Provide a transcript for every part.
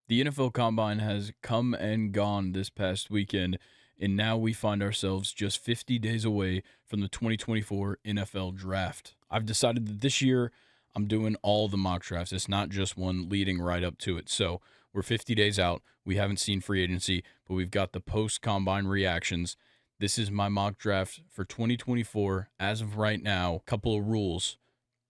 The NFL Combine has come and gone this past weekend, and now we find ourselves just 50 days away from the 2024 NFL Draft. I've decided that this year I'm doing all the mock drafts. It's not just one leading right up to it. So we're 50 days out. We haven't seen free agency, but we've got the post combine reactions. This is my mock draft for 2024 as of right now. Couple of rules: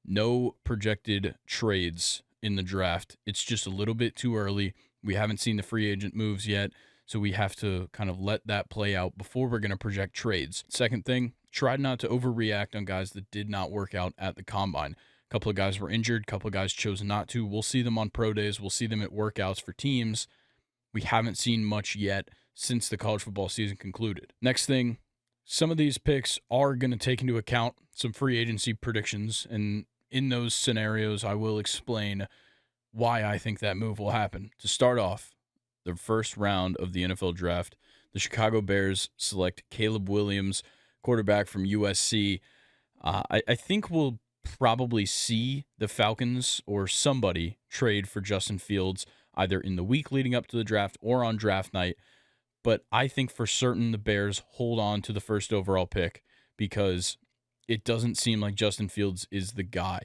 no projected trades in the draft. It's just a little bit too early. We haven't seen the free agent moves yet, so we have to kind of let that play out before we're going to project trades. Second thing, try not to overreact on guys that did not work out at the combine. A couple of guys were injured, a couple of guys chose not to. We'll see them on pro days, we'll see them at workouts for teams. We haven't seen much yet since the college football season concluded. Next thing, some of these picks are going to take into account some free agency predictions, and in those scenarios, I will explain why I think that move will happen. To start off, the first round of the NFL draft, the Chicago Bears select Caleb Williams, quarterback from USC. I think we'll probably see the Falcons or somebody trade for Justin Fields either in the week leading up to the draft or on draft night. But I think for certain the Bears hold on to the first overall pick because it doesn't seem like Justin Fields is the guy.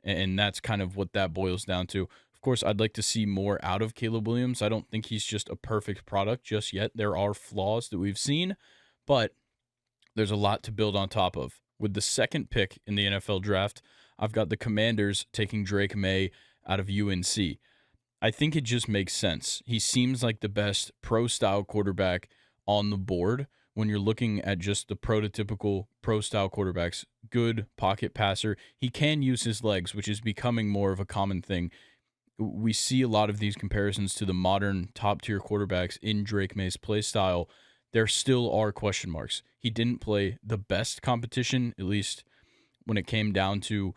And that's kind of what that boils down to. Of course, I'd like to see more out of Caleb Williams. I don't think he's just a perfect product just yet. There are flaws that we've seen, but there's a lot to build on top of. With the second pick in the NFL draft, I've got the Commanders taking Drake May out of UNC. I think it just makes sense. He seems like the best pro-style quarterback on the board when you're looking at just the prototypical pro-style quarterbacks. Good pocket passer. He can use his legs, which is becoming more of a common thing. We see a lot of these comparisons to the modern top-tier quarterbacks in Drake May's play style. There still are question marks. He didn't play the best competition, at least when it came down to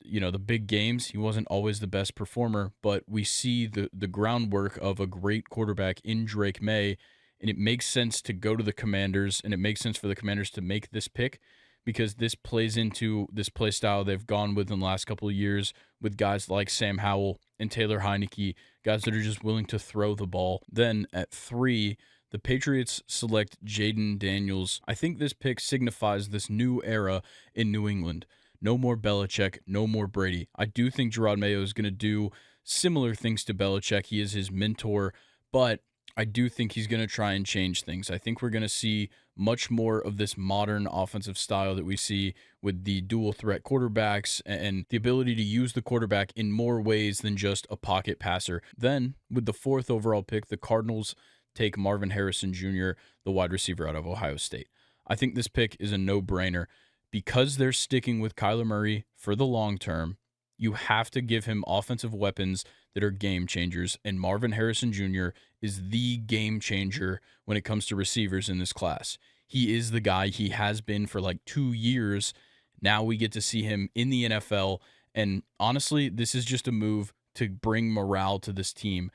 the big games. He wasn't always the best performer, but we see the groundwork of a great quarterback in Drake May, and it makes sense to go to the Commanders, and it makes sense for the Commanders to make this pick because this plays into this play style they've gone with in the last couple of years with guys like Sam Howell and Taylor Heineke, guys that are just willing to throw the ball. Then at 3, the Patriots select Jaden Daniels. I think this pick signifies this new era in New England. No more Belichick, no more Brady. I do think Gerard Mayo is going to do similar things to Belichick. He is his mentor, but I do think he's going to try and change things. I think we're going to see much more of this modern offensive style that we see with the dual threat quarterbacks and the ability to use the quarterback in more ways than just a pocket passer. Then, with the 4th overall pick, the Cardinals take Marvin Harrison Jr., the wide receiver out of Ohio State. I think this pick is a no-brainer. Because they're sticking with Kyler Murray for the long term, you have to give him offensive weapons that are game changers, and Marvin Harrison Jr. is the game changer when it comes to receivers in this class. He is the guy. He has been for like 2 years. Now we get to see him in the NFL, and honestly, this is just a move to bring morale to this team.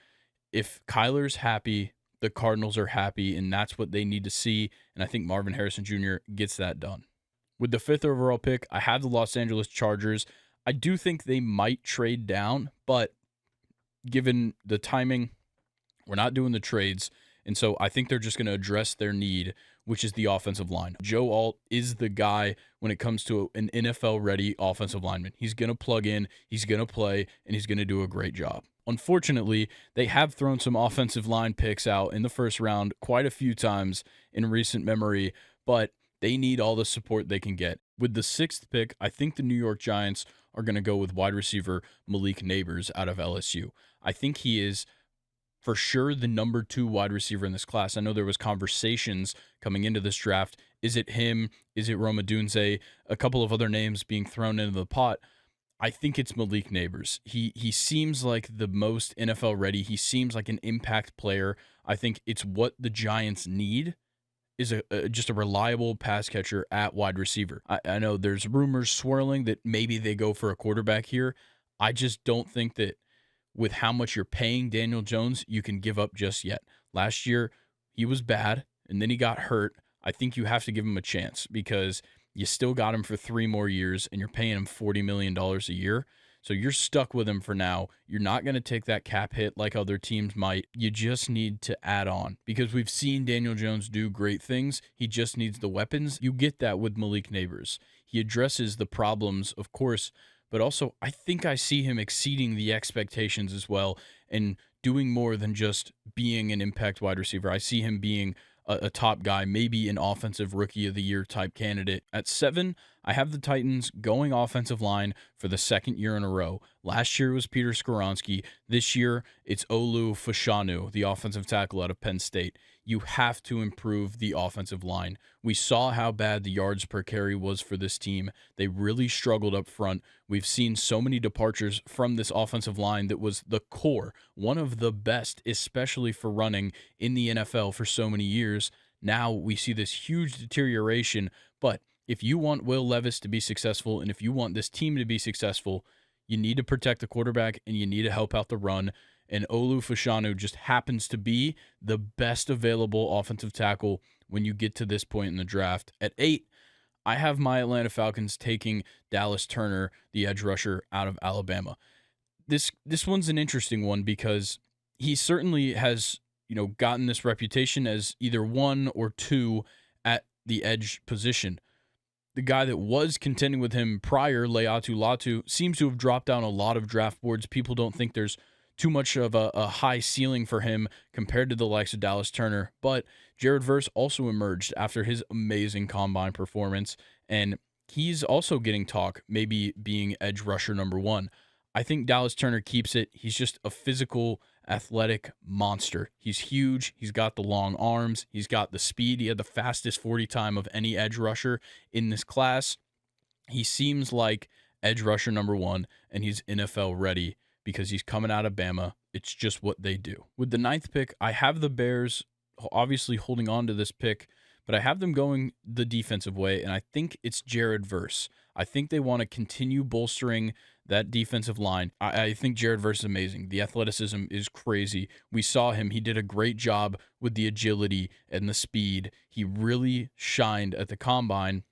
If Kyler's happy, the Cardinals are happy, and that's what they need to see, and I think Marvin Harrison Jr. gets that done. With the 5th overall pick, I have the Los Angeles Chargers. I do think they might trade down, but given the timing, we're not doing the trades, and so I think they're just going to address their need, which is the offensive line. Joe Alt is the guy when it comes to an NFL-ready offensive lineman. He's going to plug in, he's going to play, and he's going to do a great job. Unfortunately, they have thrown some offensive line picks out in the first round quite a few times in recent memory, but they need all the support they can get. With the 6th pick, I think the New York Giants are going to go with wide receiver Malik Nabers out of LSU. I think he is for sure the number 2 wide receiver in this class. I know there was conversations coming into this draft. Is it him? Is it Roma Dunze? A couple of other names being thrown into the pot. I think it's Malik Nabers. He seems like the most NFL ready. He seems like an impact player. I think it's what the Giants need is just a reliable pass catcher at wide receiver. I know there's rumors swirling that maybe they go for a quarterback here. I just don't think that with how much you're paying Daniel Jones, you can give up just yet. Last year, he was bad, and then he got hurt. I think you have to give him a chance because you still got him for 3 more years, and you're paying him $40 million a year. So you're stuck with him for now. You're not going to take that cap hit like other teams might. You just need to add on because we've seen Daniel Jones do great things. He just needs the weapons. You get that with Malik Neighbors. He addresses the problems, of course, but also I think I see him exceeding the expectations as well and doing more than just being an impact wide receiver. I see him being a top guy, maybe an offensive rookie of the year type candidate. At 7, I have the Titans going offensive line for the second year in a row. Last year was Peter Skoronski. This year, it's Olu Fashanu, the offensive tackle out of Penn State. You have to improve the offensive line. We saw how bad the yards per carry was for this team. They really struggled up front. We've seen so many departures from this offensive line that was the core, one of the best, especially for running in the NFL for so many years. Now we see this huge deterioration, but if you want Will Levis to be successful and if you want this team to be successful, you need to protect the quarterback and you need to help out the run. And Olu Fashanu just happens to be the best available offensive tackle when you get to this point in the draft. At 8, I have my Atlanta Falcons taking Dallas Turner, the edge rusher out of Alabama. This one's an interesting one because he certainly has, gotten this reputation as either 1 or 2 at the edge position. The guy that was contending with him prior, Leatu Latu, seems to have dropped down a lot of draft boards. People don't think there's too much of a high ceiling for him compared to the likes of Dallas Turner. But Jared Verse also emerged after his amazing combine performance, and he's also getting talk, maybe being edge rusher number 1. I think Dallas Turner keeps it. He's just a physical, athletic monster. He's huge. He's got the long arms. He's got the speed. He had the fastest 40 time of any edge rusher in this class. He seems like edge rusher number 1, and he's NFL ready because he's coming out of Bama. It's just what they do. With the 9th pick, I have the Bears obviously holding on to this pick, but I have them going the defensive way, and I think it's Jared Verse. I think they want to continue bolstering that defensive line. I think Jared Verse is amazing. The athleticism is crazy. We saw him. He did a great job with the agility and the speed. He really shined at the combine.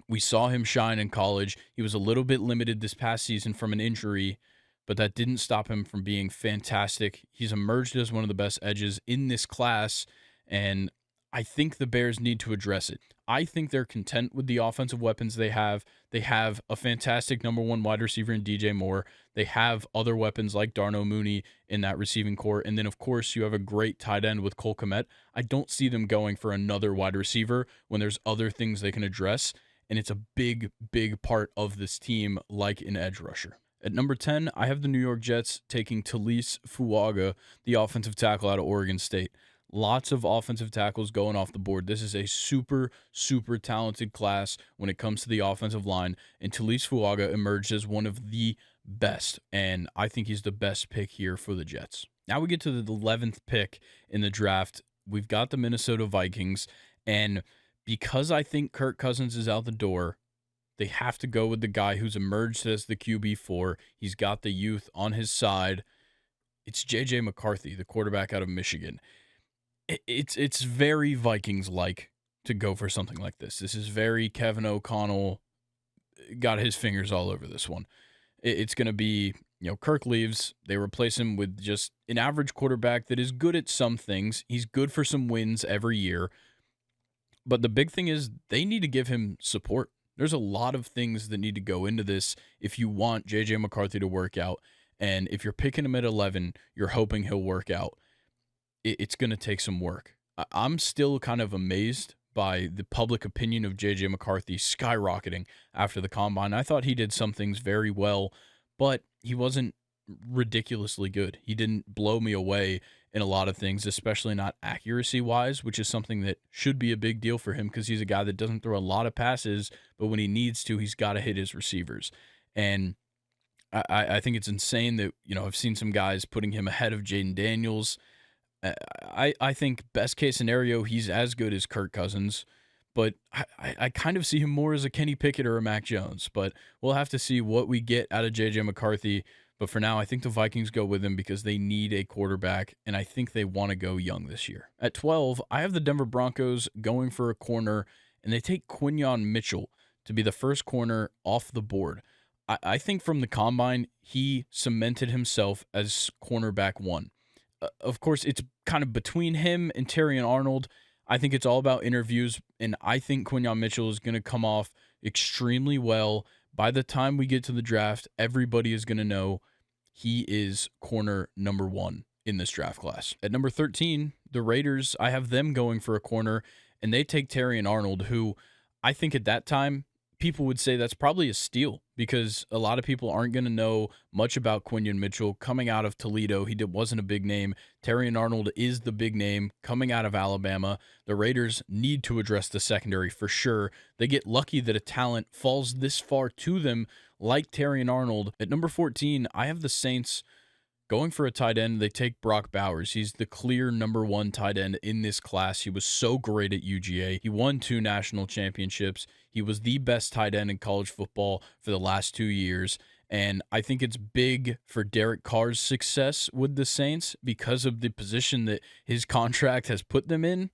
We saw him shine in college. He was a little bit limited this past season from an injury, but that didn't stop him from being fantastic. He's emerged as one of the best edges in this class, and I think the Bears need to address it. I think they're content with the offensive weapons they have. They have a fantastic number 1 wide receiver in DJ Moore. They have other weapons like Darnell Mooney in that receiving core. And then, of course, you have a great tight end with Cole Kmet. I don't see them going for another wide receiver when there's other things they can address. And it's a big, big part of this team like an edge rusher. At number 10, I have the New York Jets taking Talise Fuaga, the offensive tackle out of Oregon State. Lots of offensive tackles going off the board. This is a super, super talented class when it comes to the offensive line, and Talise Fuaga emerged as one of the best, and I think he's the best pick here for the Jets. Now we get to the 11th pick in the draft. We've got the Minnesota Vikings, and because I think Kirk Cousins is out the door, they have to go with the guy who's emerged as the QB4. He's got the youth on his side. It's J.J. McCarthy, the quarterback out of Michigan. It's very Vikings-like to go for something like this. This is very Kevin O'Connell, got his fingers all over this one. It's going to be, Kirk leaves. They replace him with just an average quarterback that is good at some things. He's good for some wins every year. But the big thing is they need to give him support. There's a lot of things that need to go into this if you want J.J. McCarthy to work out. And if you're picking him at 11, you're hoping he'll work out. It's going to take some work. I'm still kind of amazed by the public opinion of J.J. McCarthy skyrocketing after the combine. I thought he did some things very well, but he wasn't ridiculously good. He didn't blow me away in a lot of things, especially not accuracy-wise, which is something that should be a big deal for him because he's a guy that doesn't throw a lot of passes, but when he needs to, he's got to hit his receivers. And I think it's insane that, I've seen some guys putting him ahead of Jaden Daniels. I think best case scenario, he's as good as Kirk Cousins, but I kind of see him more as a Kenny Pickett or a Mac Jones, but we'll have to see what we get out of J.J. McCarthy. But for now, I think the Vikings go with him because they need a quarterback, and I think they want to go young this year. At 12, I have the Denver Broncos going for a corner, and they take Quinyon Mitchell to be the first corner off the board. I think from the combine, he cemented himself as cornerback one. Of course, it's kind of between him and Terrion Arnold. I think it's all about interviews, and I think Quinyon Mitchell is going to come off extremely well. By the time we get to the draft, everybody is going to know he is corner number one in this draft class. At number 13, the Raiders, I have them going for a corner, and they take Terrion Arnold, who I think at that time, people would say that's probably a steal because a lot of people aren't going to know much about Quinyon Mitchell coming out of Toledo. Wasn't a big name. Terrion Arnold is the big name coming out of Alabama. The Raiders need to address the secondary for sure. They get lucky that a talent falls this far to them like Terrion Arnold. At number 14, I have the Saints going for a tight end. They take Brock Bowers. He's the clear number one tight end in this class. He was so great at UGA. He won 2 national championships. He was the best tight end in college football for the last 2 years. And I think it's big for Derek Carr's success with the Saints because of the position that his contract has put them in.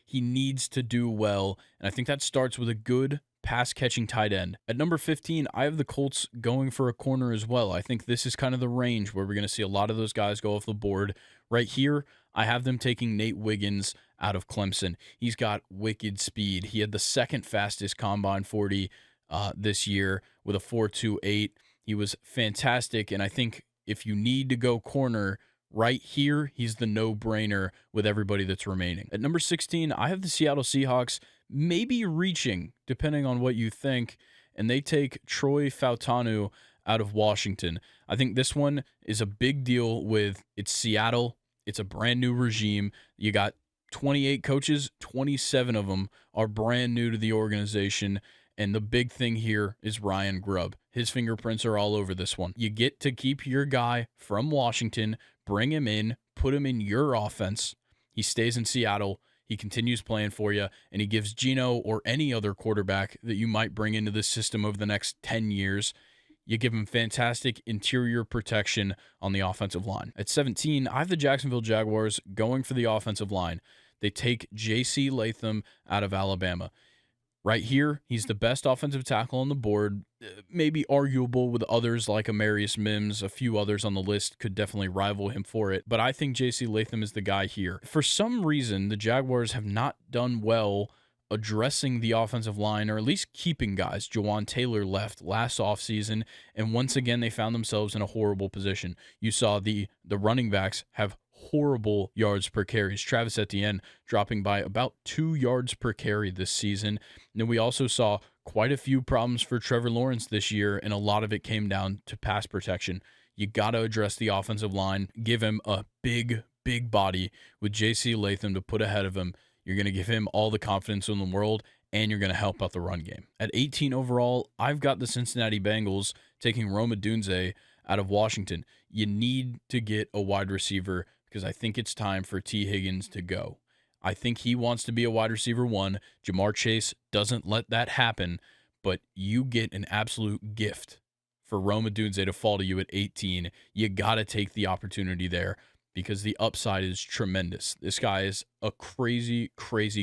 He needs to do well. And I think that starts with a good pass-catching tight end. At number 15, I have the Colts going for a corner as well. I think this is kind of the range where we're going to see a lot of those guys go off the board. Right here, I have them taking Nate Wiggins out of Clemson. He's got wicked speed. He had the second fastest combine 40 this year with a 4.28. He was fantastic, and I think if you need to go corner right here, he's the no-brainer with everybody that's remaining. At number 16, I have the Seattle Seahawks maybe reaching, depending on what you think, and they take Troy Fautanu out of Washington. I think this one is a big deal with it's Seattle. It's a brand new regime. You got 28 coaches, 27 of them are brand new to the organization, and the big thing here is Ryan Grubb. His fingerprints are all over this one. You get to keep your guy from Washington, bring him in, put him in your offense. He stays in Seattle. He continues playing for you, and he gives Geno or any other quarterback that you might bring into this system over the next 10 years, you give him fantastic interior protection on the offensive line. At 17, I have the Jacksonville Jaguars going for the offensive line. They take J.C. Latham out of Alabama. Right here, he's the best offensive tackle on the board, maybe arguable with others like Amarius Mims. A few others on the list could definitely rival him for it, but I think J.C. Latham is the guy here. For some reason, the Jaguars have not done well addressing the offensive line, or at least keeping guys. Jawan Taylor left last offseason, and once again, they found themselves in a horrible position. You saw the running backs have horrible yards per carries. Travis Etienne dropping by about 2 yards per carry this season. And then we also saw quite a few problems for Trevor Lawrence this year, and a lot of it came down to pass protection. You got to address the offensive line, give him a big body with J.C. Latham to put ahead of him. You're going to give him all the confidence in the world, and you're going to help out the run game. At 18 overall, I've got the Cincinnati Bengals taking Rome Odunze out of Washington. You need to get a wide receiver because I think it's time for T. Higgins to go. I think he wants to be a wide receiver one. Jamar Chase doesn't let that happen, but you get an absolute gift for Rome Odunze to fall to you at 18. You got to take the opportunity there because the upside is tremendous. This guy is a crazy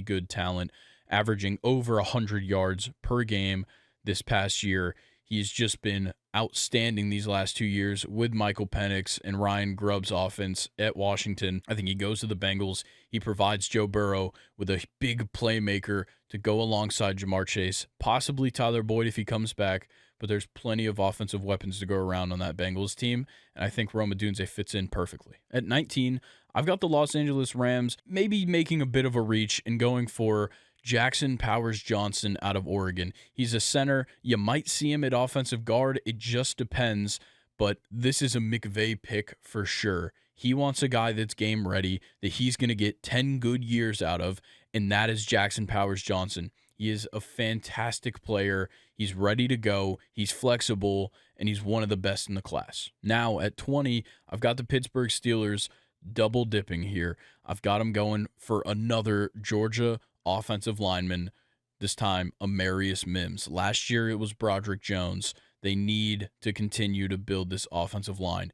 good talent, averaging over 100 yards per game this past year. He's just been outstanding these last 2 years with Michael Penix and Ryan Grubb's offense at Washington. I think he goes to the Bengals. He provides Joe Burrow with a big playmaker to go alongside Jamar Chase, possibly Tyler Boyd if he comes back, but there's plenty of offensive weapons to go around on that Bengals team, and I think Rome Odunze fits in perfectly. At 19, I've got the Los Angeles Rams maybe making a bit of a reach and going for Jackson Powers Johnson out of Oregon. He's a center. You might see him at offensive guard. It just depends, but this is a McVay pick for sure. He wants a guy that's game ready, that he's going to get 10 good years out of, and that is Jackson Powers Johnson. He is a fantastic player. He's ready to go. He's flexible, and he's one of the best in the class. Now, at 20, I've got the Pittsburgh Steelers double dipping here. I've got them going for another Georgia offensive lineman, this time Amarius Mims. Last year it was Broderick Jones. They need to continue to build this offensive line.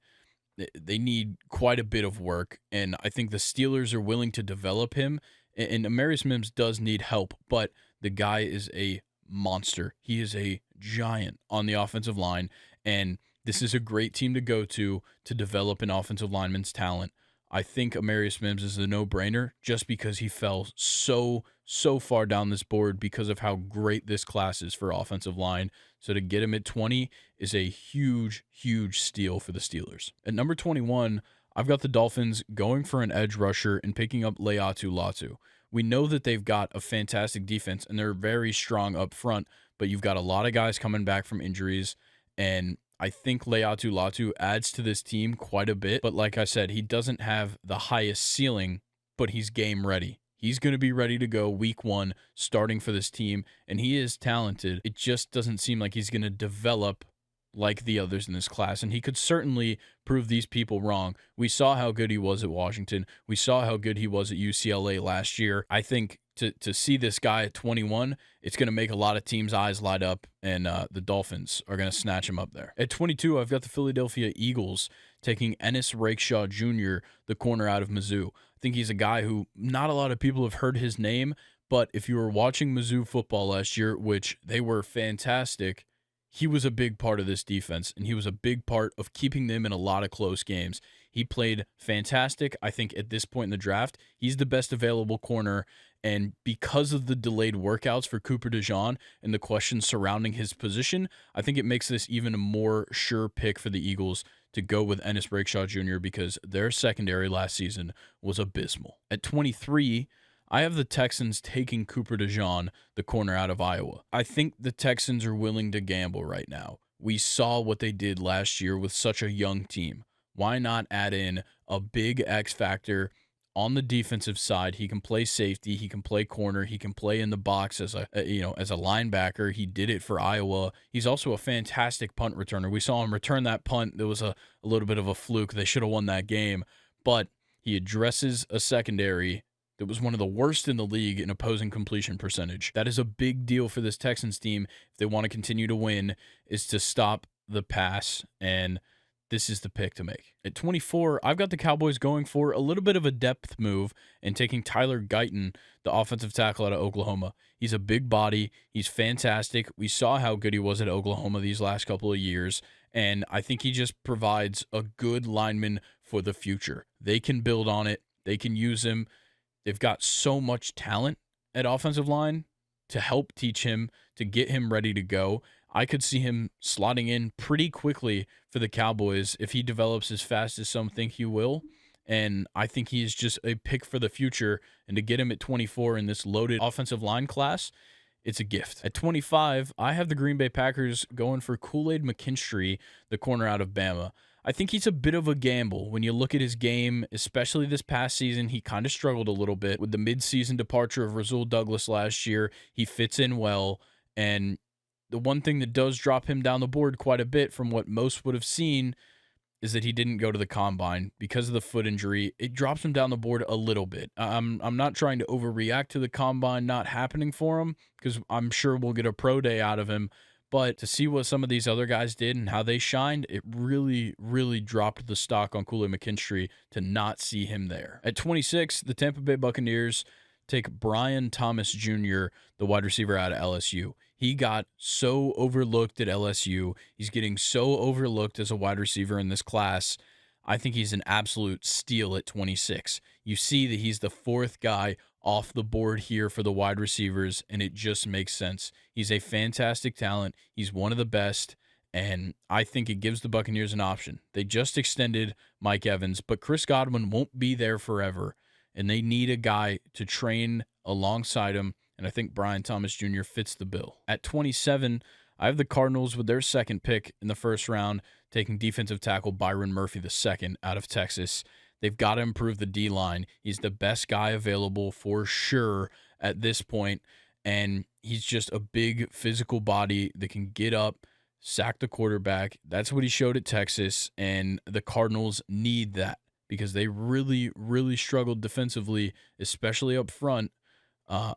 They need quite a bit of work, and I think the Steelers are willing to develop him, and Amarius Mims does need help, but the guy is a monster. He is a giant on the offensive line, And this is a great team to go to develop an offensive lineman's talent. I think Amarius Mims is a no-brainer just because he fell so far down this board because of how great this class is for offensive line. So to get him at 20 is a huge steal for the Steelers. At number 21, I've got the Dolphins going for an edge rusher and picking up Leatu Latu. We know that they've got a fantastic defense and they're very strong up front, but you've got a lot of guys coming back from injuries, and I think Leatu Latu adds to this team quite a bit. But like I said, he doesn't have the highest ceiling, but he's game ready. He's going to be ready to go week 1 starting for this team, and he is talented. It just doesn't seem like he's going to develop like the others in this class, and he could certainly prove these people wrong. We saw how good he was at Washington. We saw how good he was at UCLA last year. I think to see this guy at 21, it's going to make a lot of teams' eyes light up, and the Dolphins are going to snatch him up there. At 22, I've got the Philadelphia Eagles taking Ennis Rakeshaw Jr., the corner out of Mizzou. I think he's a guy who not a lot of people have heard his name, but if you were watching Mizzou football last year, which they were fantastic, he was a big part of this defense, and he was a big part of keeping them in a lot of close games. He played fantastic. I think at this point in the draft, he's the best available corner, and because of the delayed workouts for Cooper DeJean and the questions surrounding his position, I think it makes this even a more sure pick for the Eagles to go with Ennis Rakeshaw Jr. because their secondary last season was abysmal. At 23, I have the Texans taking Cooper DeJean, the corner out of Iowa. I think the Texans are willing to gamble right now. We saw what they did last year with such a young team. Why not add in a big X factor on the defensive side? He can play safety, he can play corner, he can play in the box as a linebacker. He did it for Iowa. He's also a fantastic punt returner. We saw him return that punt. There was a little bit of a fluke. They should have won that game, but he addresses a secondary that was one of the worst in the league in opposing completion percentage. That is a big deal for this Texans team if they want to continue to win, is to stop the pass, and this is the pick to make. At 24, I've got the Cowboys going for a little bit of a depth move and taking Tyler Guyton, the offensive tackle out of Oklahoma. He's a big body. He's fantastic. We saw how good he was at Oklahoma these last couple of years, and I think he just provides a good lineman for the future. They can build on it. They can use him. They've got so much talent at offensive line to help teach him, to get him ready to go. I could see him slotting in pretty quickly for the Cowboys if he develops as fast as some think he will. And I think he's just a pick for the future. And to get him at 24 in this loaded offensive line class, it's a gift. At 25, I have the Green Bay Packers going for Kool-Aid McKinstry, the corner out of Bama. I think he's a bit of a gamble. When you look at his game, especially this past season, he kind of struggled a little bit with the midseason departure of Rasul Douglas last year. He fits in well, and the one thing that does drop him down the board quite a bit from what most would have seen is that he didn't go to the combine because of the foot injury. It drops him down the board a little bit. I'm not trying to overreact to the combine not happening for him because I'm sure we'll get a pro day out of him. But to see what some of these other guys did and how they shined, it really dropped the stock on Kool-Aid McKinstry to not see him there. At 26, the Tampa Bay Buccaneers take Brian Thomas Jr., the wide receiver out of LSU. He got so overlooked at LSU. He's getting so overlooked as a wide receiver in this class. I think he's an absolute steal at 26. You see that he's the fourth guy off the board here for the wide receivers, and it just makes sense. He's a fantastic talent. He's one of the best, and I think it gives the Buccaneers an option. They just extended Mike Evans, but Chris Godwin won't be there forever, and they need a guy to train alongside him, and I think Brian Thomas Jr. fits the bill. At 27, I have the Cardinals with their second pick in the first round, taking defensive tackle Byron Murphy II out of Texas. They've got to improve the D-line. He's the best guy available for sure at this point, and he's just a big physical body that can get up, sack the quarterback. That's what he showed at Texas, and the Cardinals need that because they really struggled defensively, especially up front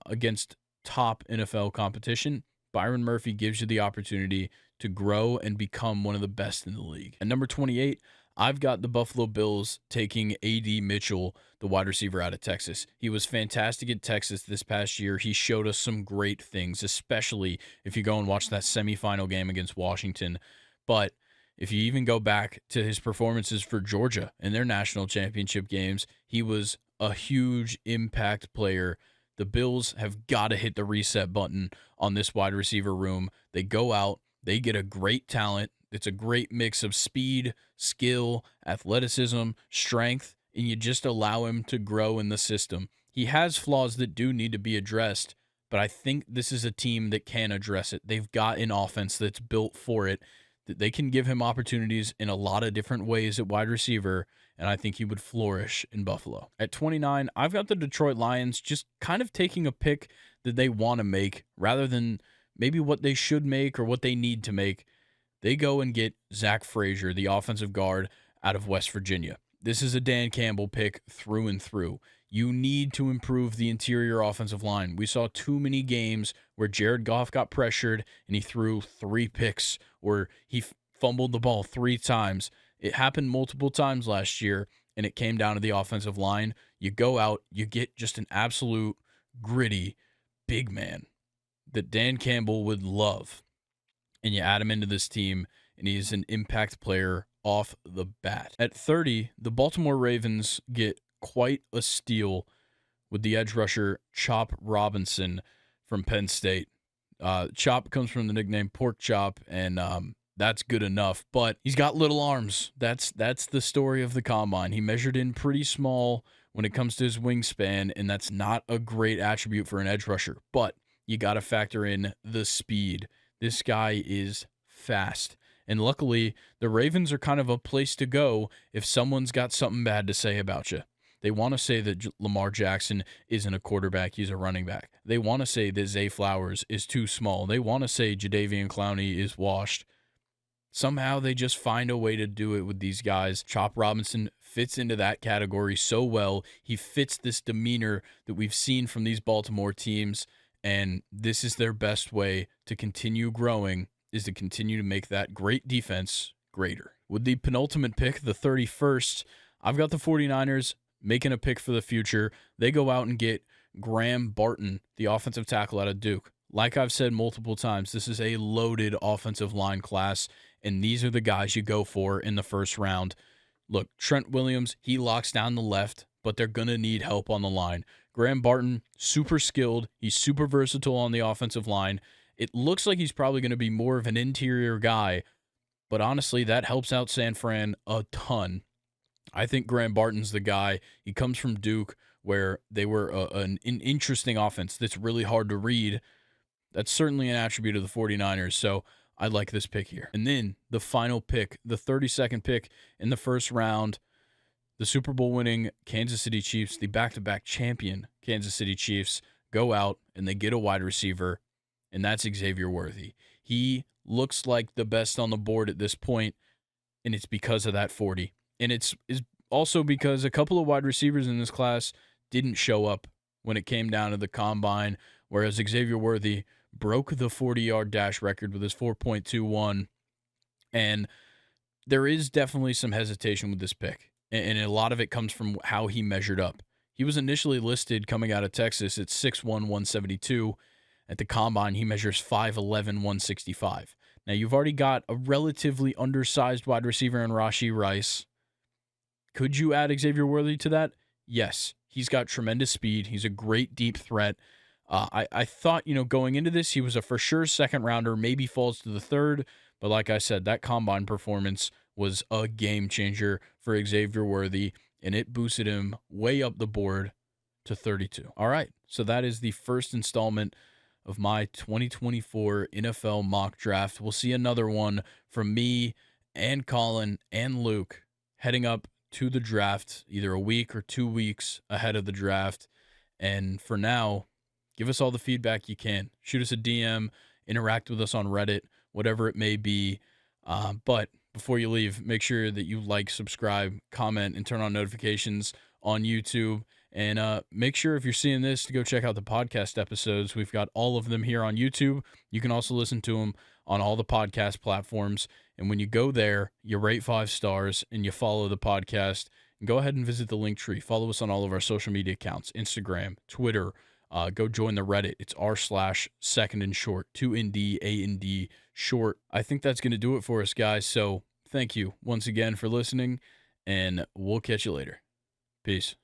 against top NFL competition. Byron Murphy gives you the opportunity to grow and become one of the best in the league. At number 28, I've got the Buffalo Bills taking A.D. Mitchell, the wide receiver out of Texas. He was fantastic at Texas this past year. He showed us some great things, especially if you go and watch that semifinal game against Washington. But If you even go back to his performances for Georgia in their national championship games, he was a huge impact player. The Bills have got to hit the reset button on this wide receiver room. They go out, they get a great talent. It's a great mix of speed, skill, athleticism, strength, and you just allow him to grow in the system. He has flaws that do need to be addressed, but I think this is a team that can address it. They've got an offense that's built for it, that they can give him opportunities in a lot of different ways at wide receiver, and I think he would flourish in Buffalo. At 29, I've got the Detroit Lions just kind of taking a pick that they want to make rather than maybe what they should make or what they need to make. They go and get Zach Frazier, the offensive guard out of West Virginia. This is a Dan Campbell pick through and through. You need to improve the interior offensive line. We saw too many games where Jared Goff got pressured and he threw 3 picks or he fumbled the ball 3 times. It happened multiple times last year, and it came down to the offensive line. You go out, you get just an absolute gritty big man that Dan Campbell would love, and you add him into this team, and he's an impact player off the bat. At 30, the Baltimore Ravens get quite a steal with the edge rusher Chop Robinson from Penn State. Chop comes from the nickname Pork Chop, and that's good enough, but he's got little arms. That's the story of the combine. He measured in pretty small when it comes to his wingspan, and that's not a great attribute for an edge rusher, but you got to factor in the speed. This guy is fast. And luckily, the Ravens are kind of a place to go if someone's got something bad to say about you. They want to say that Lamar Jackson isn't a quarterback, he's a running back. They want to say that Zay Flowers is too small. They want to say Jadeveon Clowney is washed. Somehow they just find a way to do it with these guys. Chop Robinson fits into that category so well. He fits this demeanor that we've seen from these Baltimore teams, and this is their best way to continue growing, is to continue to make that great defense greater. With the penultimate pick, the 31st, I've got the 49ers making a pick for the future. They go out and get Graham Barton, the offensive tackle out of Duke. Like I've said multiple times, this is a loaded offensive line class, and these are the guys you go for in the first round. Look, Trent Williams, he locks down the left, but they're going to need help on the line. Graham Barton, super skilled. He's super versatile on the offensive line. It looks like he's probably going to be more of an interior guy, but honestly, that helps out San Fran a ton. I think Graham Barton's the guy. He comes from Duke, where they were an interesting offense that's really hard to read. That's certainly an attribute of the 49ers, so I like this pick here. And then the final pick, the 32nd pick in the first round, the Super Bowl winning Kansas City Chiefs, the back-to-back champion Kansas City Chiefs, go out and they get a wide receiver, and that's Xavier Worthy. He looks like the best on the board at this point, and it's because of that 40. And it's also because a couple of wide receivers in this class didn't show up when it came down to the combine, whereas Xavier Worthy broke the 40-yard dash record with his 4.21. And there is definitely some hesitation with this pick, and a lot of it comes from how he measured up. He was initially listed coming out of Texas at 6'1", 172. At the combine, he measures 5'11", 165. Now, you've already got a relatively undersized wide receiver in Rashee Rice. Could you add Xavier Worthy to that? Yes. He's got tremendous speed. He's a great deep threat. I thought, going into this, he was a for sure second rounder, maybe falls to the third. But like I said, that combine performance was a game changer for Xavier Worthy, and it boosted him way up the board to 32. All right, so that is the first installment of my 2024 NFL mock draft. We'll see another one from me and Colin and Luke heading up to the draft, either a week or 2 weeks ahead of the draft. And for now, give us all the feedback you can. Shoot us a DM, interact with us on Reddit, whatever it may be. But before you leave, make sure that you like, subscribe, comment, and turn on notifications on YouTube. And make sure if you're seeing this to go check out the podcast episodes. We've got all of them here on YouTube. You can also listen to them on all the podcast platforms. And when you go there, you rate 5 stars and you follow the podcast. And go ahead and visit the link tree. Follow us on all of our social media accounts, Instagram, Twitter. Go join the Reddit. It's r/second and short, 2ND, A&D short. I think that's going to do it for us, guys. So thank you once again for listening, and we'll catch you later. Peace.